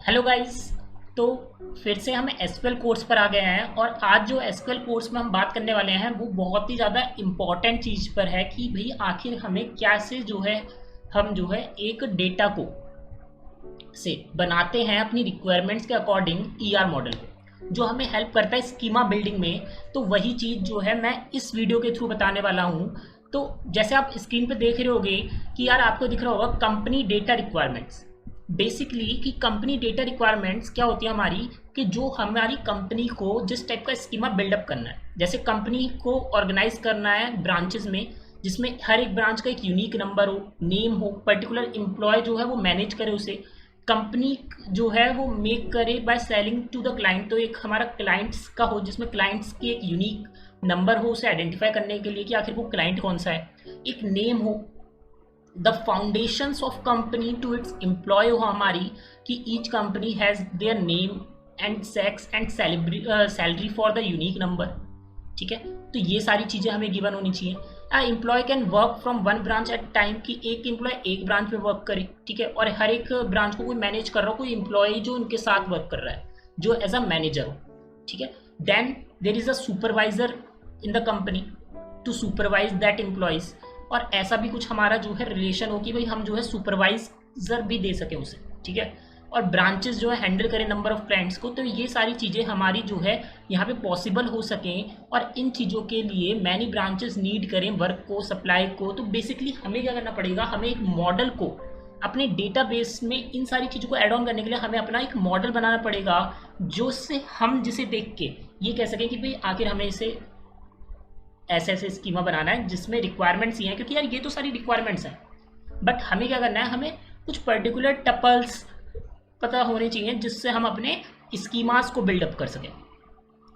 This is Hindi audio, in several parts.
Hello guys. तो फिर से हम एसक्यूएल कोर्स पर आ गए हैं और आज जो एसक्यूएल कोर्स में हम बात करने वाले हैं वो बहुत ही ज़्यादा इम्पॉर्टेंट चीज़ पर है कि भाई आखिर हमें कैसे जो है हम जो है एक डेटा को से बनाते हैं अपनी रिक्वायरमेंट्स के अकॉर्डिंग ईआर मॉडल जो हमें हेल्प करता है स्कीमा बिल्डिंग में। तो वही चीज़ जो है मैं इस वीडियो के थ्रू बताने वाला हूँ। तो जैसे आप स्क्रीन पे देख रहे होगे कि यार आपको दिख रहा होगा कंपनी डेटा रिक्वायरमेंट्स। बेसिकली कि कंपनी डेटा रिक्वायरमेंट्स क्या होती है हमारी, कि जो हमारी कंपनी को जिस टाइप का स्कीमा बिल्डअप करना है। जैसे कंपनी को ऑर्गेनाइज करना है ब्रांचेस में, जिसमें हर एक ब्रांच का एक यूनिक नंबर हो, नेम हो, पर्टिकुलर एम्प्लॉय जो है वो मैनेज करे उसे, कंपनी जो है वो मेक करे by selling to the client. तो एक हमारा क्लाइंट्स का हो जिसमें क्लाइंट्स की एक यूनिक नंबर हो उसे आइडेंटिफाई करने के लिए कि आखिर वो क्लाइंट कौन सा है, एक नेम हो, the foundations of company to its employ हो हमारी, कि each company has their name and sex and salary for the unique number. ठीक है, तो ये सारी चीज़ें हमें गिवन होनी चाहिए। Employ can work from one branch at time, कि एक एम्प्लॉय एक ब्रांच में वर्क करे। ठीक है, और हर एक ब्रांच को कोई मैनेज कर रहा हो, कोई एम्प्लॉय जो उनके साथ वर्क कर रहा है जो एज अ मैनेजर हो। ठीक है, then there is a supervisor in the company to supervise that employees. और ऐसा भी कुछ हमारा जो है रिलेशन हो कि भाई हम जो है सुपरवाइजर भी दे सके उसे। ठीक है, और ब्रांचेस जो है हैंडल करें नंबर ऑफ क्लाइंट्स को। तो ये सारी चीज़ें हमारी जो है यहाँ पे पॉसिबल हो सकें, और इन चीज़ों के लिए मैनी ब्रांचेस नीड करें वर्क को, सप्लाई को। तो बेसिकली हमें क्या करना पड़ेगा, हमें एक मॉडल को अपने डेटाबेस में इन सारी चीज़ों को ऐड ऑन करने के लिए हमें अपना एक मॉडल बनाना पड़ेगा, जो से हम जिसे देख के ये कह सकें कि भाई आखिर हमें इसे ऐसे ऐसे स्कीमा बनाना है जिसमें रिक्वायरमेंट्स ये हैं। क्योंकि यार ये तो सारी रिक्वायरमेंट्स हैं, बट हमें क्या करना है, हमें कुछ पर्टिकुलर टपल्स पता होने चाहिए जिससे हम अपने स्कीमास को बिल्डअप कर सकें।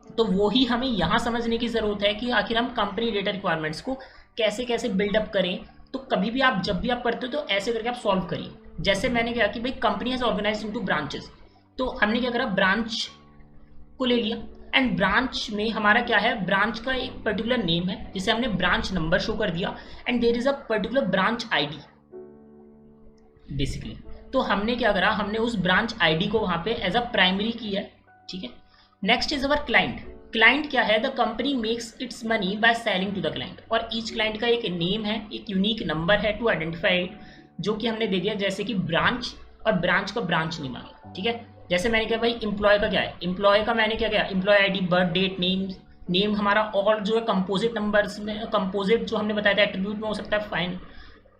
तो वो ही हमें यहाँ समझने की ज़रूरत है कि आखिर हम कंपनी डेटा रिक्वायरमेंट्स को कैसे कैसे बिल्डअप करें। तो कभी भी आप जब भी आप करते हो तो ऐसे करके आप सॉल्व करिए। जैसे मैंने कहा कि भाई company has organize into branches, तो हमने क्या करा, ब्रांच को ले लिया। एंड ब्रांच में हमारा क्या है, ब्रांच का एक पर्टिकुलर नेम है जिसे हमने ब्रांच नंबर शो कर दिया, and there is a particular branch ID basically. तो हमने क्या करा, हमने उस ब्रांच आईडी को वहां पे एज अ प्राइमरी किया है। ठीक है, next is our client. Client क्या है, the company makes its money by selling to the client. और ईच क्लाइंट का एक नेम है, एक यूनिक नंबर है टू आइडेंटिफाई इट, जो कि हमने दे दिया जैसे कि ब्रांच, और ब्रांच का ब्रांच नेम आ गया। ठीक है, जैसे मैंने कहा भाई एम्प्लॉय का क्या है, एम्प्लॉय का मैंने क्या किया, employ ID, birth date, name, name हमारा और जो है कंपोजिट नंबर्स में, कंपोजिट जो हमने बताया था एट्रीब्यूट में हो सकता है, fine,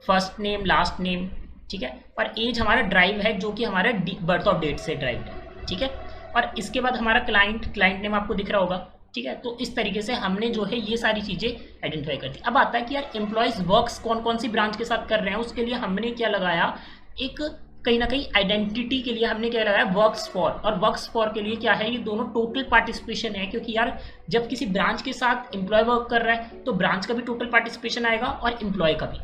first name, last name. ठीक है, और एज हमारा ड्राइव है जो कि हमारा बर्थ ऑफ डेट से ड्राइव है। ठीक है, और इसके बाद हमारा क्लाइंट, क्लाइंट नेम आपको दिख रहा होगा। ठीक है, तो इस तरीके से हमने जो है ये सारी चीज़ें आइडेंटिफाई कर दी। अब आता है कि यार एम्प्लॉयज़ वर्क्स कौन कौन सी ब्रांच के साथ कर रहे हैं, उसके लिए हमने क्या लगाया, एक कहीं ना कहीं आइडेंटिटी के लिए हमने क्या लगाया, वर्क्स फॉर। और वर्क्स फॉर के लिए क्या है, ये दोनों टोटल पार्टिसिपेशन है। क्योंकि यार जब किसी ब्रांच के साथ एम्प्लॉय वर्क कर रहा है तो ब्रांच का भी टोटल पार्टिसिपेशन आएगा और एम्प्लॉय का भी।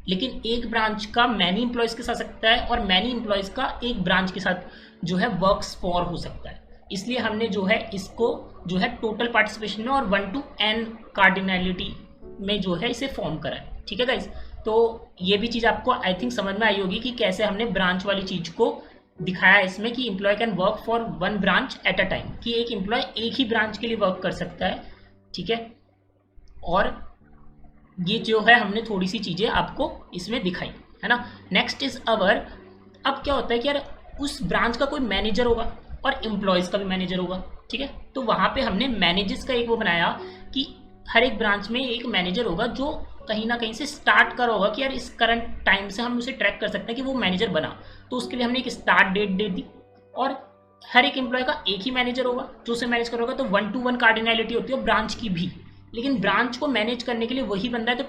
लेकिन एक ब्रांच का मैनी एम्प्लॉयज़ के साथ सकता है, और मैनी एम्प्लॉयज़ का एक ब्रांच के साथ जो है वर्क्स फॉर हो सकता है। इसलिए हमने जो है इसको जो है टोटल पार्टिसिपेशन में और 1 to n कार्डिनलिटी में जो है इसे फॉर्म करा है। ठीक है गाइज, तो ये भी चीज़ आपको आई थिंक समझ में आई होगी कि कैसे हमने ब्रांच वाली चीज़ को दिखाया इसमें, कि employ can work for one branch at a time, कि एक एम्प्लॉय एक ही ब्रांच के लिए वर्क कर सकता है। ठीक है, और ये जो है हमने थोड़ी सी चीज़ें आपको इसमें दिखाई, है ना। नेक्स्ट इज अवर, अब क्या होता है कि यार उस ब्रांच का कोई मैनेजर होगा और एम्प्लॉयज़ का भी मैनेजर होगा। ठीक है, तो वहाँ पे हमने मैनेजर्स का एक वो बनाया कि हर एक ब्रांच में एक मैनेजर होगा जो कहीं ना कहीं से स्टार्ट कर होगा, कि यार इस करंट टाइम से हम उसे ट्रैक कर सकते हैं कि वो मैनेजर बना। तो उसके लिए हमने एक स्टार्ट डेट दे दी। और हर एक एम्प्लॉय का एक ही मैनेजर होगा जो उसे मैनेज कर होगा, तो 1 to 1 कार्डिनलिटी होती है ब्रांच की भी। लेकिन ब्रांच को मैनेज करने के लिए वही बनता है, तो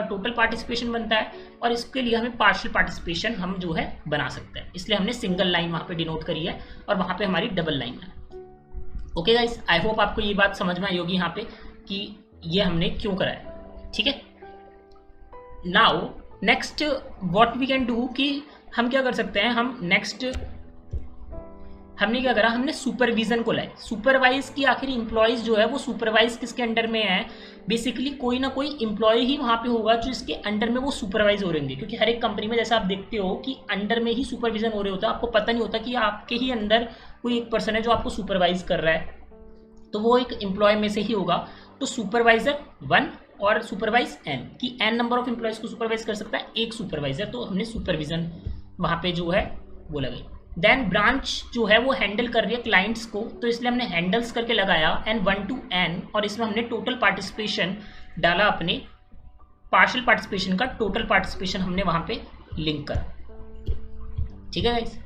टोटल पार्टिसिपेशन बनता है, और इसके लिए हमें पार्शियल पार्टिसिपेशन हम जो है बना सकते हैं। इसलिए हमने सिंगल लाइन वहाँ पे डिनोट करी है और वहाँ पे हमारी डबल लाइन है। ओके गाइस, आई होप आपको ये बात समझ में आई होगी यहाँ पे कि ये हमने क्यों करा है। ठीक है, now next what we can do, कि हम क्या कर सकते हैं, हम नेक्स्ट हमने क्या करा, हमने सुपरविजन को लाए। सुपरवाइज की आखिर एम्प्लॉयज जो है वो सुपरवाइज किसके अंडर में है, बेसिकली कोई ना कोई एम्प्लॉय ही वहाँ पे होगा जो इसके अंडर में वो सुपरवाइज हो रहे होंगे, क्योंकि हर एक कंपनी में जैसा आप देखते हो कि अंडर में ही सुपरविजन हो रहे होता है, आपको पता नहीं होता कि आपके ही अंदर कोई एक पर्सन है जो आपको सुपरवाइज कर रहा है, तो वो एक एम्प्लॉय में से ही होगा। तो सुपरवाइजर 1 और सुपरवाइज n कि n नंबर ऑफ एम्प्लॉयज को सुपरवाइज कर सकता है एक सुपरवाइजर, तो हमने सुपरविजन वहाँ पे जो है वो लगाई। देन ब्रांच जो है वो हैंडल कर रही है क्लाइंट्स को, तो इसलिए हमने हैंडल्स करके लगाया n 1 to n, और इसमें हमने टोटल पार्टिसिपेशन डाला, अपने पार्शियल पार्टिसिपेशन का टोटल पार्टिसिपेशन हमने वहाँ पे लिंक करा। ठीक है guys.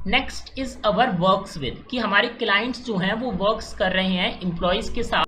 Next is our works with, कि हमारे क्लाइंट्स जो हैं वो वर्क्स कर रहे हैं एम्प्लॉयज़ के साथ